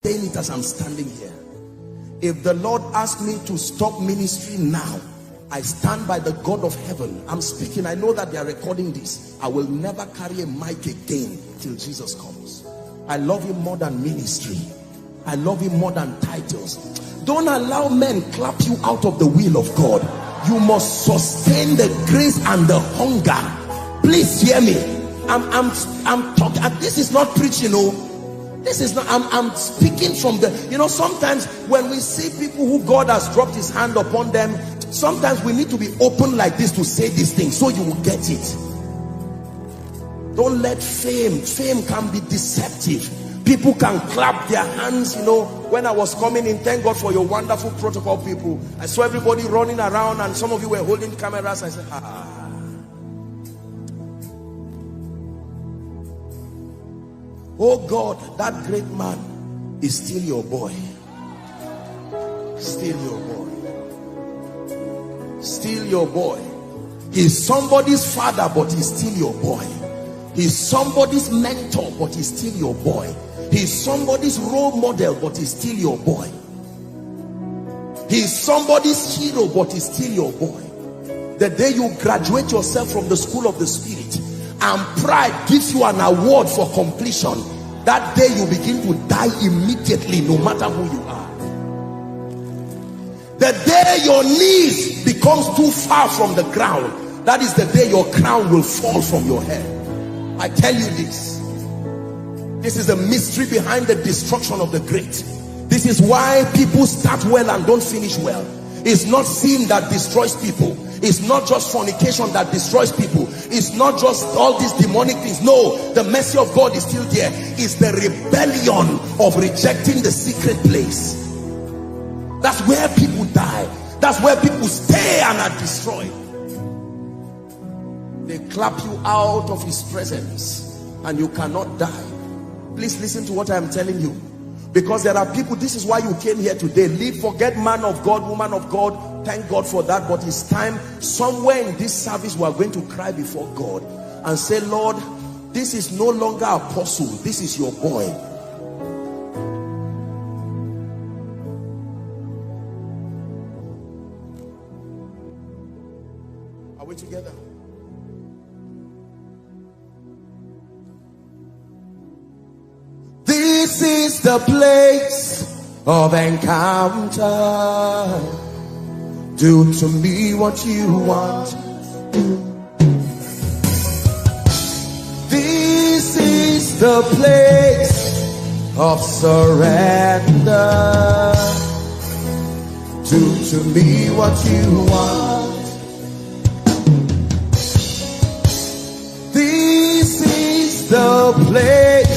saying it as I'm standing here. If the Lord asked me to stop ministry now, I stand by the God of heaven. I'm speaking. I know that they are recording this. I will never carry a mic again till Jesus comes. I love him more than ministry. I love him more than titles. Don't allow men clap you out of the will of God. You must sustain the grace and the hunger. Please hear me. I'm talking. This is not preaching. This is not. I'm speaking from the. Sometimes when we see people who God has dropped his hand upon them, sometimes we need to be open like this to say these things so you will get it. Don't let fame can be deceptive. People can clap their hands. When I was coming in, thank God for your wonderful protocol people. I saw everybody running around and some of you were holding cameras. I said, oh God, that great man is still your boy. Still your boy. Still your boy. He's somebody's father, but he's still your boy. He's somebody's mentor, but he's still your boy. He's somebody's role model, but he's still your boy. He's somebody's hero, but he's still your boy. The day you graduate yourself from the school of the spirit and pride gives you an award for completion, that day you begin to die immediately, no matter who you are. The day your knees becomes too far from the ground, that is the day your crown will fall from your head. I tell you this. This is the mystery behind the destruction of the great. This is why people start well and don't finish well. It's not sin that destroys people. It's not just fornication that destroys people. It's not just all these demonic things. No, the mercy of God is still there. It's the rebellion of rejecting the secret place. That's where people die. That's where people stay and are destroyed. They clap you out of his presence and you cannot die. Please listen to what I am telling you, because there are people. This is why you came here today. Forget man of God, woman of God. Thank God for that. But it's time, somewhere in this service, we are going to cry before God and say, Lord, this is no longer apostle, this is your boy. Are we together? This is the place of encounter. Do to me what you want. This is the place of surrender. Do to me what you want. This is the place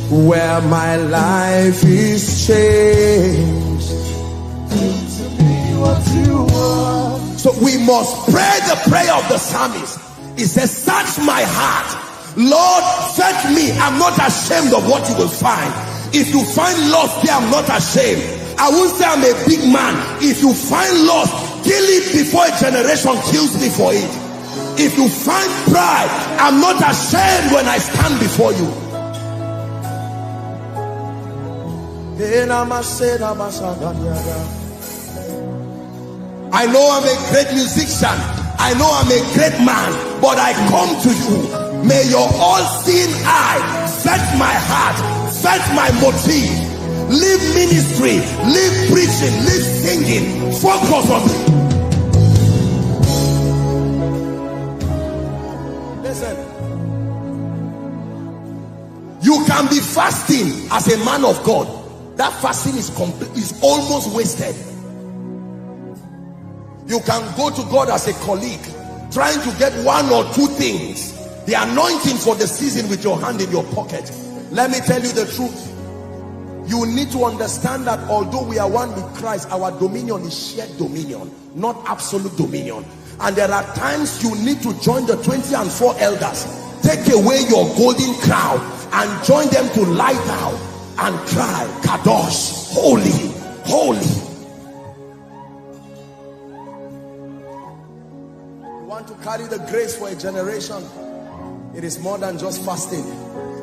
where my life is changed. Do to me what you want. So we must pray the prayer of the psalmist. It says, search my heart, Lord, search me. I'm not ashamed of what you will find. If you find loss there, I'm not ashamed. I won't say I'm a big man. If you find loss, kill it before a generation kills me for it. If you find pride, I'm not ashamed when I stand before you. I know I'm a great musician. I know I'm a great man. But I come to you. May your all-seeing eye search my heart, search my motive. Leave ministry, leave preaching, leave singing. Focus on me. Listen. You can be fasting as a man of God. That fasting is almost wasted. You can go to God as a colleague, trying to get one or two things. The anointing for the season with your hand in your pocket. Let me tell you the truth. You need to understand that although we are one with Christ, our dominion is shared dominion, not absolute dominion. And there are times you need to join the 24 elders. Take away your golden crown and join them to lie down and cry, Kadosh, holy, holy. You want to carry the grace for a generation. It is more than just fasting.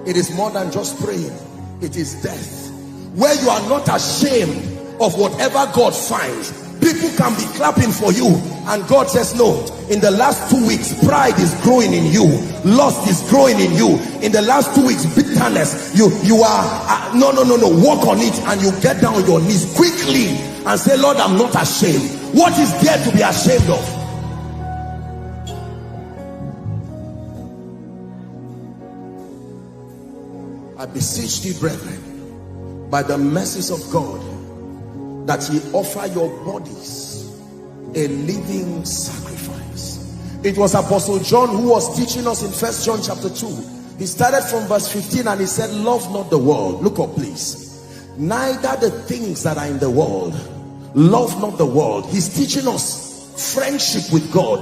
It is more than just praying. It is death. where you are not ashamed of whatever God finds. People can be clapping for you, and God says, no, in the last 2 weeks, pride is growing in you, lust is growing in you. In the last 2 weeks, bitterness, you are, no, work on it, and you get down on your knees quickly and say, Lord, I'm not ashamed. What is there to be ashamed of? I beseech thee, brethren, by the mercies of God, that ye offer your bodies a living sacrifice. It was Apostle John who was teaching us in 1 John chapter 2. He started from verse 15 and he said, love not the world. Look up, please. Neither the things that are in the world. Love not the world. He's teaching us friendship with God.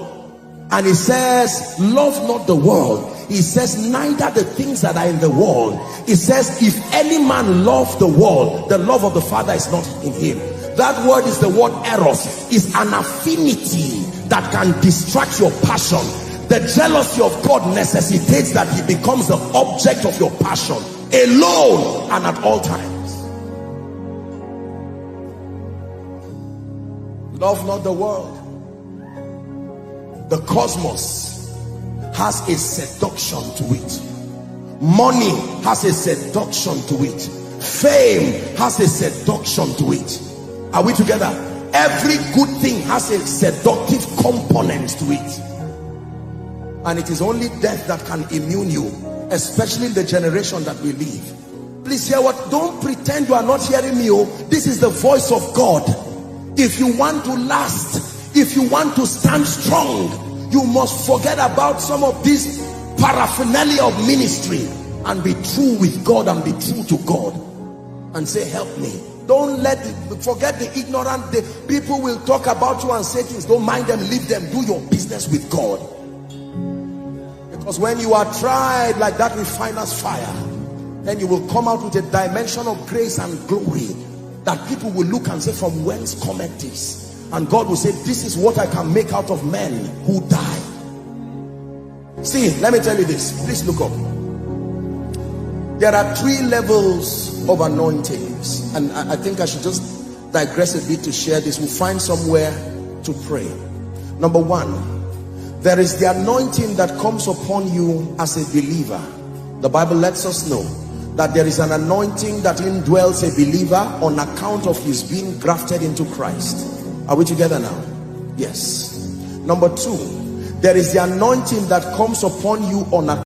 And he says, love not the world. He says, neither the things that are in the world. He says, if any man love the world, the love of the Father is not in him. That word is the word eros. Is an affinity that can distract your passion. The jealousy of God necessitates that he becomes the object of your passion, alone and at all times. Love not the world. The cosmos has a seduction to it. Money has a seduction to it. Fame has a seduction to it. Are we together? Every good thing has a seductive component to it. And it is only death that can immune you, especially in the generation that we live. Please hear what? Don't pretend you are not hearing me. Oh, this is the voice of God. If you want to last, if you want to stand strong, you must forget about some of this paraphernalia of ministry and be true with God and be true to God and say, help me. Don't forget the ignorant. The people will talk about you and say things. Don't mind them, leave them. Do your business with God. Because when you are tried like that refiner's fire, then you will come out with a dimension of grace and glory that people will look and say, from whence cometh this? And God will say, this is what I can make out of men who die. See, let me tell you this. Please look up. There are 3 levels of anointings, and I think I should just digress a bit to share this. We'll find somewhere to pray. Number 1, there is the anointing that comes upon you as a believer. The Bible lets us know that there is an anointing that indwells a believer on account of his being grafted into Christ. Are we together now? Yes. Number 2, there is the anointing that comes upon you on account